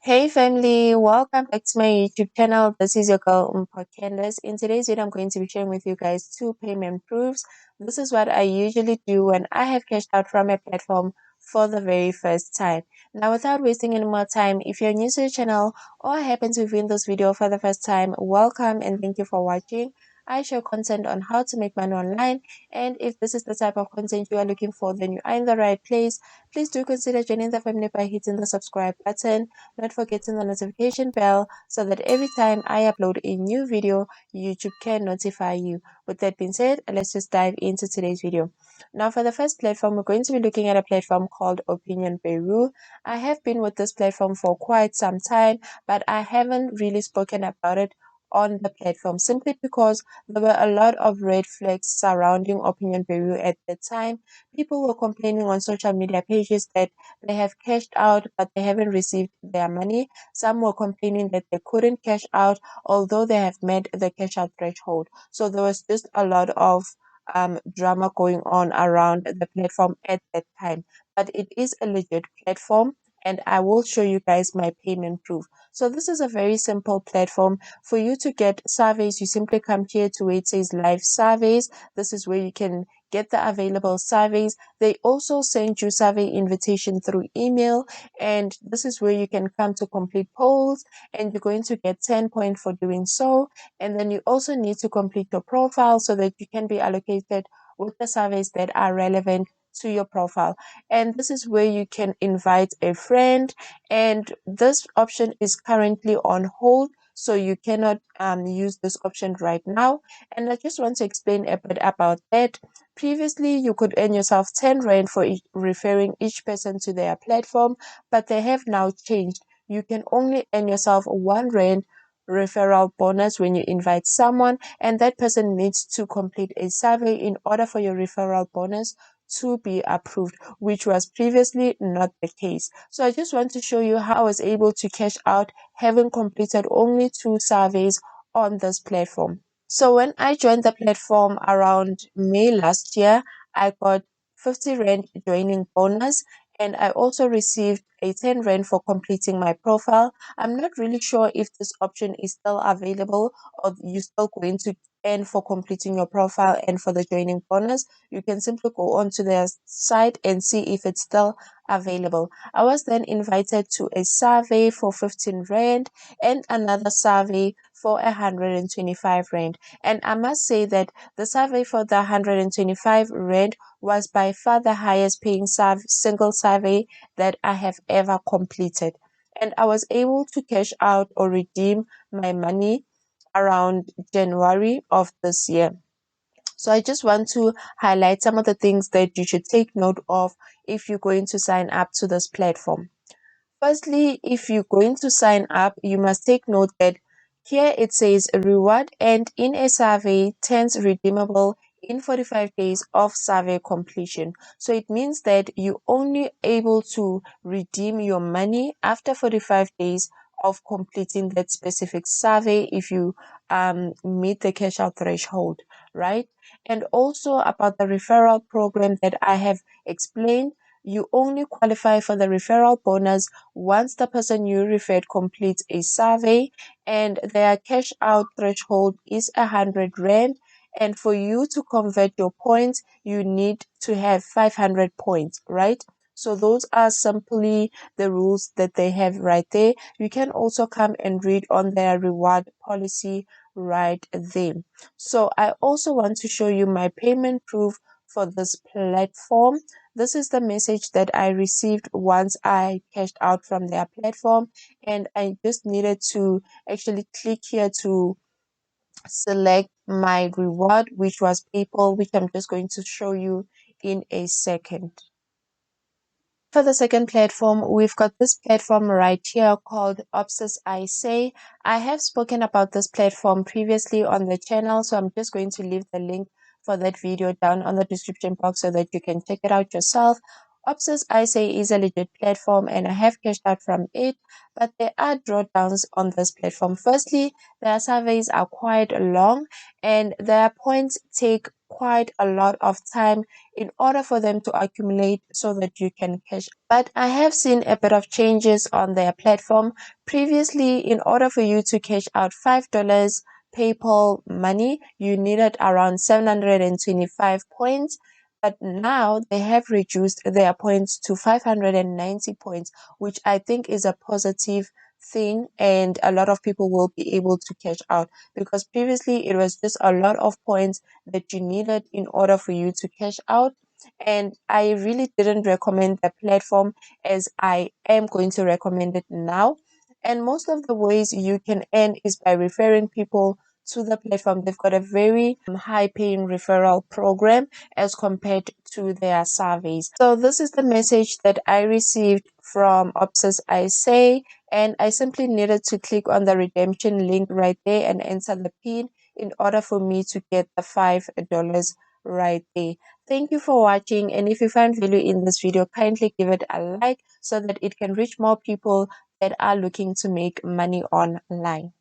Hey family, welcome back to my YouTube channel. This is your girl Mpho. In today's video, I'm going to be sharing with you guys two payment proofs. This is what I usually do when I have cashed out from a platform for the very first time. Now, without wasting any more time, if you're new to the channel or happen to view this video for the first time, welcome and thank you for watching. I share content on how to make money online, and if this is the type of content you are looking for, then you are in the right place. Please do consider joining the family by hitting the subscribe button, not forgetting the notification bell so that every time I upload a new video, YouTube can notify you. With that being said, let's just dive into today's video. Now, for the first platform, we're going to be looking at a platform called Opinion Peru. I have been with this platform for quite some time, but I haven't really spoken about it on the platform simply because there were a lot of red flags surrounding Opinion Peru at the time. People were complaining on social media pages that they have cashed out, but they haven't received their money. Some were complaining that they couldn't cash out, although they have met the cash out threshold. So there was just a lot of drama going on around the platform at that time. But it is a legit platform, and I will show you guys my payment proof. So this is a very simple platform. For you to get surveys, you simply come here to where it says live surveys. This is where you can get the available surveys. They also send you survey invitation through email, and this is where you can come to complete polls, and you're going to get 10 points for doing so. And then you also need to complete your profile so that you can be allocated with the surveys that are relevant to your profile. And this is where you can invite a friend, and this option is currently on hold, so you cannot use this option right now. And I just want to explain a bit about that. Previously, you could earn yourself 10 Rand for referring each person to their platform, but they have now changed. You can only earn yourself 1 Rand referral bonus when you invite someone, and that person needs to complete a survey in order for your referral bonus to be approved, which was previously not the case. So I just want to show you how I was able to cash out having completed only 2 surveys on this platform. So when I joined the platform around May last year, I got 50 Rand joining bonus, and I also received a 10 Rand for completing my profile. I'm not really sure if this option is still available, or you're still going to earn for completing your profile and for the joining bonus. You can simply go onto their site and see if it's still available. I was then invited to a survey for 15 Rand and another survey for 125 Rand. And I must say that the survey for the 125 Rand was by far the highest paying single survey that I have ever completed. And I was able to cash out or redeem my money around January of this year. So I just want to highlight some of the things that you should take note of if you're going to sign up to this platform. Firstly, if you're going to sign up, you must take note that here it says reward and in a survey turns redeemable in 45 days of survey completion. So it means that you're only able to redeem your money after 45 days of completing that specific survey if you meet the cash out threshold, right? And also about the referral program that I have explained, you only qualify for the referral bonus once the person you referred completes a survey and their cash out threshold is 100 Rand. And for you to convert your points, you need to have 500 points, right? So those are simply the rules that they have right there. You can also come and read on their reward policy right there. So I also want to show you my payment proof for this platform. This is the message that I received once I cashed out from their platform, and I just needed to actually click here to select my reward, which was PayPal, which I'm just going to show you in a second. For the second platform, we've got this platform right here called Opsis I Say. I have spoken about this platform previously on the channel, so I'm just going to leave the link for that video down on the description box so that you can check it out yourself. Opsis I Say is a legit platform, and I have cashed out from it, but there are drawdowns on this platform. Firstly, their surveys are quite long and their points take quite a lot of time in order for them to accumulate so that you can cash. But I have seen a bit of changes on their platform. Previously, in order for you to cash out $5 PayPal money, you needed around 725 points. But now they have reduced their points to 590 points, which I think is a positive thing, and a lot of people will be able to cash out, because previously it was just a lot of points that you needed in order for you to cash out. And I really didn't recommend the platform, as I am going to recommend it now. And most of the ways you can earn is by referring people to the platform. They've got a very high paying referral program as compared to their surveys. So this is the message that I received from Obsess I Say, and I simply needed to click on the redemption link right there and enter the PIN in order for me to get the $5 right there. Thank you for watching, and if you find value in this video, kindly give it a like so that it can reach more people that are looking to make money online.